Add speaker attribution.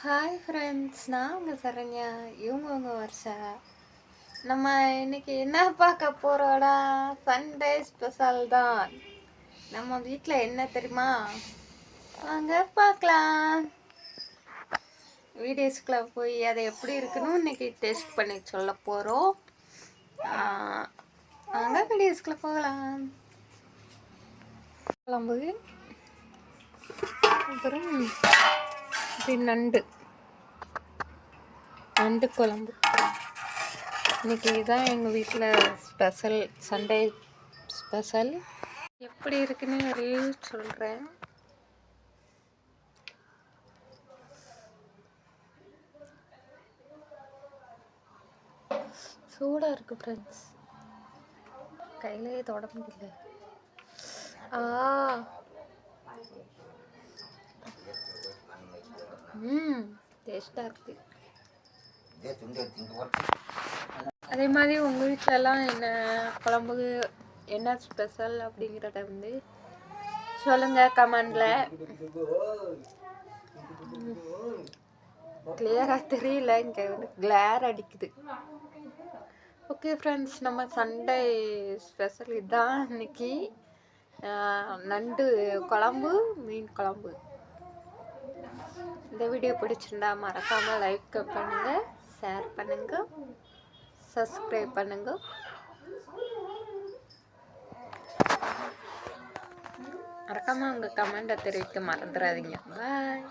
Speaker 1: Hi friends, நான் உங்கள் சரண்யா, இவங்க உங்கள் வருஷா. நம்ம இன்னைக்கு என்ன பார்க்க போகிறோடா? சண்டே ஸ்பெஷல் தான். நம்ம வீட்டில் என்ன தெரியுமா? வாங்க பார்க்கலாம். வீடியோஸ்க்குள்ள போய் அதை எப்படி இருக்குன்னு இன்னைக்கு டெஸ்ட் பண்ணி சொல்ல போகிறோம். வாங்க வீடியோஸ்க்குள்ள போகலாம். குழம்பு, அப்புறம் நண்டு குழம்பு. இன்னைக்கு இதுதான் எங்கள் வீட்டில் ஸ்பெஷல், சண்டே ஸ்பெஷல். எப்படி இருக்குன்னு ரிவ்யூ சொல்கிறேன். சூடாக இருக்குது ஃப்ரெண்ட்ஸ், கையிலேயே தொட முடியல. டேஸ்ட்டாக இருக்குது. அதே மாதிரி உங்கள் வீட்டிலலாம் என்ன குழம்பு, என்ன ஸ்பெஷல் அப்படிங்கிறத வந்து சொல்லுங்கள் கமெண்டில். கிளியராக தெரியல, இங்கே வந்து கிளேர் அடிக்குது. ஓகே ஃப்ரெண்ட்ஸ், நம்ம சண்டே ஸ்பெஷல் இதுதான் இன்னைக்கு. நண்டு குழம்பு, மீன் குழம்பு. இந்த வீடியோ பிடிச்சிருந்தா மறக்காமல் லைக் பண்ணுங்கள், ஷேர் பண்ணுங்கள், சப்ஸ்கிரைப் பண்ணுங்கள். மறக்காமல் உங்கள் கமெண்ட்டை தெரிவிக்க மறந்துடாதீங்க. பாய்.